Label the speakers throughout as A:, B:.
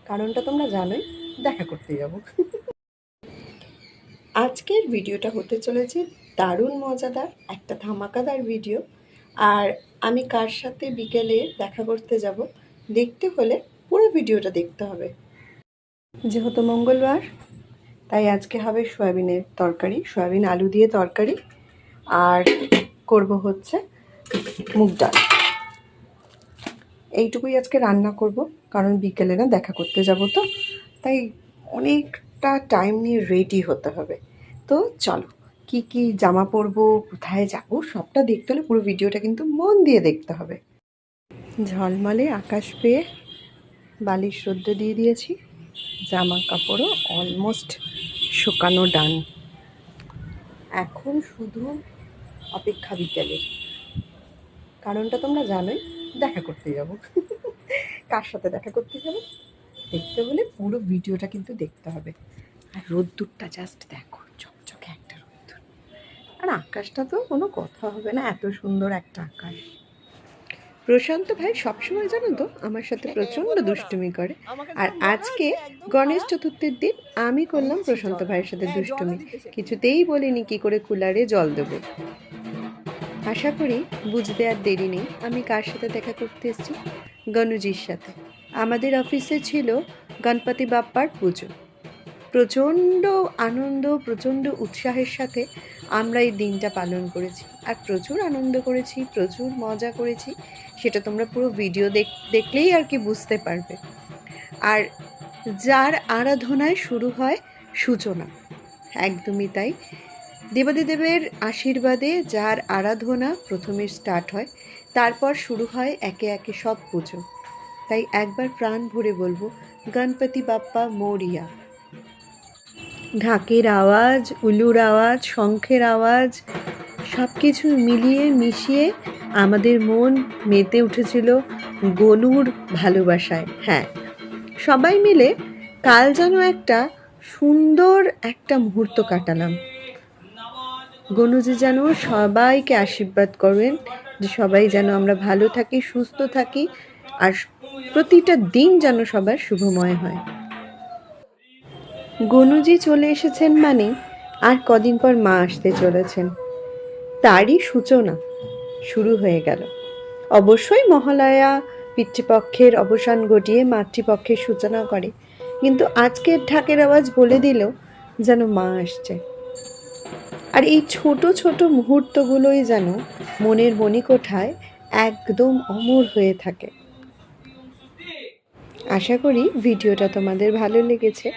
A: কারণটা তোমরা জানোই, দেখা করতে যাব। আজকের ভিডিওটা হতে চলেছে দারুণ মজাদার একটা ধামাকাদার ভিডিও। আর আমি কার সাথে বিকেলে দেখা করতে যাব দেখতে হলে পুরো ভিডিওটা দেখতে হবে। যেহেতু মঙ্গলবার, তাই আজকে হবে সয়াবিনের তরকারি, সয়াবিন আলু দিয়ে তরকারি। আর করব হচ্ছে মুগ ডাল। এইটুকুই আজকে রান্না করব, কারণ বিকেলে না দেখা করতে যাব, তো তাই অনেকটা টাইম নিয়ে রেডি হতে হবে। তো চলো, কি কি জামা পরবো, কোথায় যাব, সবটা দেখতে হলে পুরো ভিডিওটা কিন্তু মন দিয়ে দেখতে হবে। ঝলমলে আকাশ পেয়ে বালিশ রোদ্রে দিয়ে দিয়েছি, জামা কাপড়ও অলমোস্ট শুকানো ডান। এখন শুধু অপেক্ষা বিকেলের। কারণটা তোমরা জানোই, দেখা করতে যাব। কার সাথে দেখা করতে যাব দেখতে হলে পুরো ভিডিওটা কিন্তু দেখতে হবে। আর রোদ্দুরটা জাস্ট দেখো, চকচকে একটা রোদ্দুর। আর আকাশটা তো কোনো কথা হবে না, এত সুন্দর একটা আকাশ। প্রশান্ত ভাই সবসময় জানো তো আমার সাথে প্রচণ্ড দুষ্টুমি করে। আর আজকে গণেশ চতুর্থীর দিন আমি করলাম প্রশান্ত ভাইয়ের সাথে দুষ্টুমি। কিছুতেই বলিনি কি করে কুলারে জল দেবো। আশা করি বুঝতে আর দেরি নেই আমি কার সাথে দেখা করতে এসেছি। গণুজির সাথে। আমাদের অফিসে ছিল গণপতি বাপ্পার পুজো। প্রচণ্ড আনন্দ, প্রচণ্ড উৎসাহের সাথে আমরা এই দিনটা পালন করেছি। আর প্রচুর আনন্দ করেছি, প্রচুর মজা করেছি। সেটা তোমরা পুরো ভিডিও দেখলেই আর কি বুঝতে পারবে। আর যার আরাধনায় শুরু হয় সূচনা, একদমই তাই। দেবাদিদেবের আশীর্বাদে যার আরাধনা প্রথমে স্টার্ট হয়, তারপর শুরু হয় একে একে সব পুজো। তাই একবার প্রাণ ভরে বলবো, গণপতি বাপ্পা মোরিয়া। ঢাকের আওয়াজ, উলুর আওয়াজ, শঙ্খের আওয়াজ, সব কিছু মিলিয়ে মিশিয়ে আমাদের মন মেতে উঠেছিল গনুর ভালোবাসায়। হ্যাঁ, সবাই মিলে কাল যেন একটা সুন্দর একটা মুহূর্ত কাটালাম। গনুজি যেন সবাইকে আশীর্বাদ করবেন যে সবাই যেন আমরা ভালো থাকি, সুস্থ থাকি, আর প্রতিটা দিন যেন সবার শুভময় হয়। গনুজি চলে এসেছেন মানে আর কদিন পর মা আসতে চলেছেন, তারই সূচনা শুরু হয়ে গেল। অবশ্যই মহালয়া পিতৃপক্ষের অবসান ঘটিয়ে মাতৃপক্ষের সূচনা করে, কিন্তু আজকের ঢাকের আওয়াজ বলে দিল যেন মা আসছে। আর এই ছোট ছোট মুহূর্তগুলোই যেন মনের মণিকোঠায় একদম অমর হয়ে থাকে। আশা করি ভিডিওটা তোমাদের ভালো লেগেছে।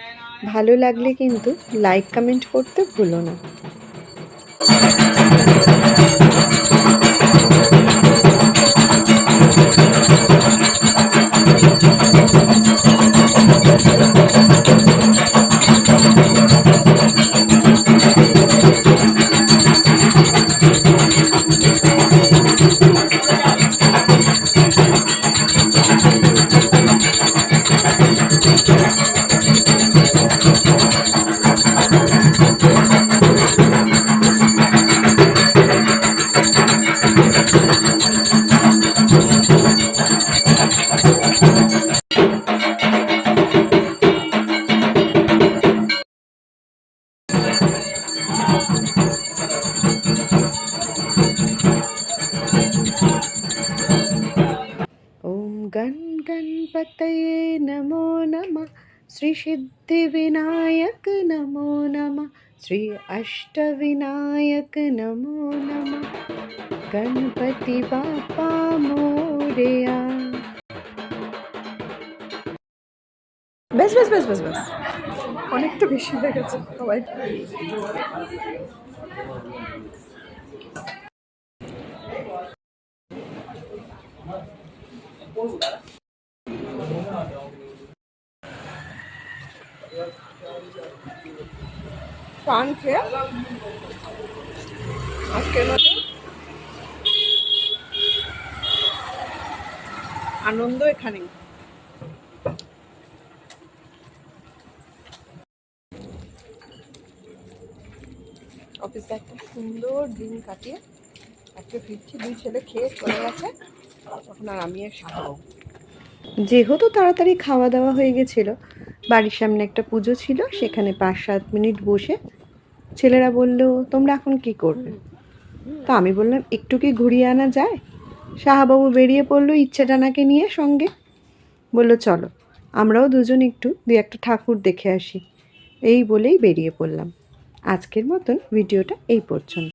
A: ভালো লাগলে কিন্তু লাইক কমেন্ট করতে ভুলো না। ओम गण गणपतये नमो नमः, श्री सिद्धिविनायक नमो नमः, श्री अष्टविनायक नमो नमः, गणपति बाप्पा मोरया। बस बस बस बस बस অনেকটা বেশি হয়ে গেছে সবাই। পান খেয়ে আজকের মতো আনন্দ এখানেই। অফিসে একটা সুন্দর দিন কাটিয়ে আজকে ফিরছি। দুই ছেলে খেয়ে চলে গেছে, তখন আর আমি সাজাবো। যেহেতু তাড়াতাড়ি খাওয়া দাওয়া হয়ে গেছিলো, বাড়ির সামনে একটা পুজো ছিল, সেখানে 5-7 মিনিট বসে ছেলেরা বলল তোমরা এখন কি করবে। তো আমি বললাম একটু কি ঘুরিয়ে আনা যায়। শাহাবাবু বেরিয়ে পড়লো ইচ্ছেটানাকে নিয়ে সঙ্গে, বলল চলো আমরাও দুজন একটু একটা ঠাকুর দেখে আসি। এই বলেই বেরিয়ে পড়লাম। আজকের মতন ভিডিওটা এই পর্যন্ত।